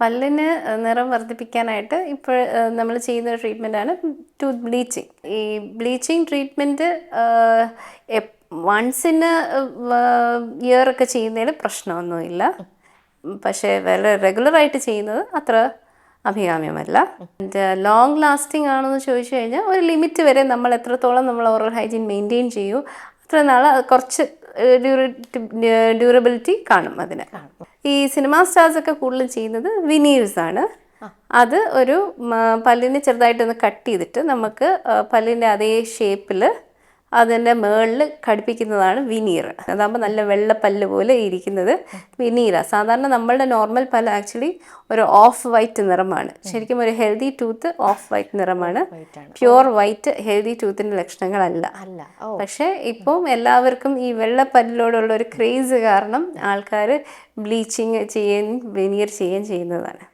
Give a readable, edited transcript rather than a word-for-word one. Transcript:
പല്ലിന് നിറം വർദ്ധിപ്പിക്കാനായിട്ട് ഇപ്പോൾ നമ്മൾ ചെയ്യുന്ന ട്രീറ്റ്മെൻറ്റാണ് ടൂത്ത് ബ്ലീച്ചിങ്. ഈ ബ്ലീച്ചിങ് ട്രീറ്റ്മെൻറ്റ് വൺസിന് ഇയറൊക്കെ ചെയ്യുന്നതിൽ പ്രശ്നമൊന്നുമില്ല. പക്ഷേ വളരെ റെഗുലറായിട്ട് ചെയ്യുന്നത് അത്ര അഭികാമ്യമല്ല. ലോങ് ലാസ്റ്റിംഗ് ആണെന്ന് ചോദിച്ചു കഴിഞ്ഞാൽ ഒരു ലിമിറ്റ് വരെ നമ്മൾ എത്രത്തോളം നമ്മൾ ഓറൽ ഹൈജീൻ മെയിൻറ്റെയിൻ ചെയ്യൂ അത്ര നാൾ കുറച്ച് ഡ്യൂറബിലിറ്റി കാണും അതിന്. ഈ സിനിമാ സ്റ്റാർസൊക്കെ കൂടുതലും ചെയ്യുന്നത് വിനീഴ്സാണ്. അത് ഒരു പല്ലിനെ ചെറുതായിട്ടൊന്ന് കട്ട് ചെയ്തിട്ട് നമുക്ക് പല്ലിൻ്റെ അതേ ഷേപ്പിൽ അതിൻ്റെ മുകളിൽ ഘടിപ്പിക്കുന്നതാണ് വിനീർ. അതാകുമ്പോൾ നല്ല വെള്ളപ്പല്ല് പോലെ ഇരിക്കുന്നത് വിനീറാണ്. സാധാരണ നമ്മളുടെ നോർമൽ പല്ല് ആക്ച്വലി ഒരു ഓഫ് വൈറ്റ് നിറമാണ്. ശരിക്കും ഒരു ഹെൽത്തി ടൂത്ത് ഓഫ് വൈറ്റ് നിറമാണ്. പ്യുവർ വൈറ്റ് ഹെൽത്തി ടൂത്തിൻ്റെ ലക്ഷണങ്ങളല്ല. പക്ഷേ ഇപ്പം എല്ലാവർക്കും ഈ വെള്ളപ്പല്ലിനോടുള്ള ഒരു ക്രേസ് കാരണം ആൾക്കാർ ബ്ലീച്ചിങ് ചെയ്യുകയും വെനീർ ചെയ്യുകയും ചെയ്യുന്നതാണ്.